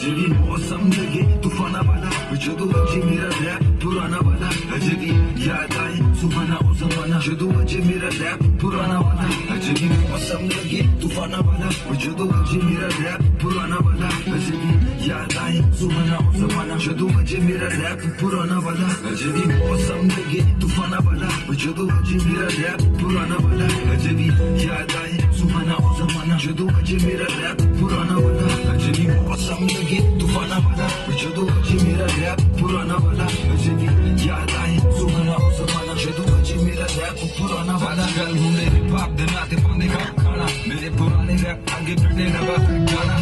अजे भी मौसम लगे तूफाना वाला, जदों अजे मेरा रैप पुराना वाला, अजे भी याद आए सुहाना ओ जमाना, जदों अजे मेरा रैप पुराना वाला, अजे भी मौसम लगे तूफाना वाला, जदों अजे मेरा रैप पुराना वाला, अजे भी याद आए सुहाना ओ जमाना, जदों अजे मेरा रैप पुराना वाला, अजे भी मौसम लगे तूफाना वाला, जदों अजे मेरा रैप पुराना वाला, अजे भी याद आए सुहाना ओ जमाना, जदों अजे मेरा रैप पुराना वाला, अजे भी मौसम लगे तूफाना वाला, जदों अजे मेरा रैप पुराना वाला, अजे भी याद आए सुहाना ओ जमाना, जदों अजे मेरा रैप पुराना वाला। गल मुंडे हिप हॉप दे नाते पांदे खाना, मेरे पुराने रैप आगे बढ़ने लगा गाना,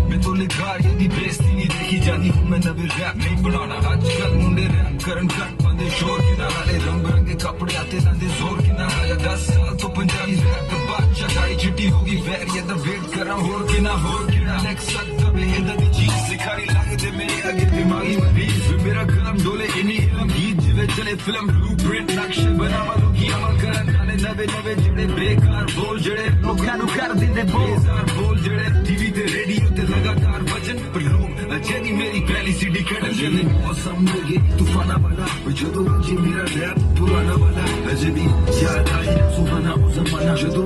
मैं तो लिखा यदि बेइज्जती नहीं देखी जाती हूँ, मैं नवी रैप नहीं बनाना। आजकल मुंडे रैप करन कट पांदे शोर की ना लाले, रंग बिरंगे कपड़े आते लांदे जोर की ना, आया 10 साल तो पंजाबी रैप का बादशाह, गाड़ी चिट्टी होगी वैर या द वेट करा होर की ना नेक्स्ट सकता बे इधर दी चीज सिखाई लगदे मेरे आगे दिमागी मरीज, मेरा कलम डोले इन्हीं इलम गीत जिवे चले फिल्म ब्लूप्रिंट नक्शे बनावा लोगी अमल करन गाने नवे नवे जेड़े बेकार बोल जेड़े लोकां नू कर दिंदे बेजार बोल जेड़े टीवी ते रेडियो ते लगातार बजन पर लोग अजे दी मेरी पहली सीडी कट जले मौसम लगे तूफाना वाला, जदों अजे मेरा रैप पुराना वाला, अजे भी याद आए सुहाना ओ जमाना, जदों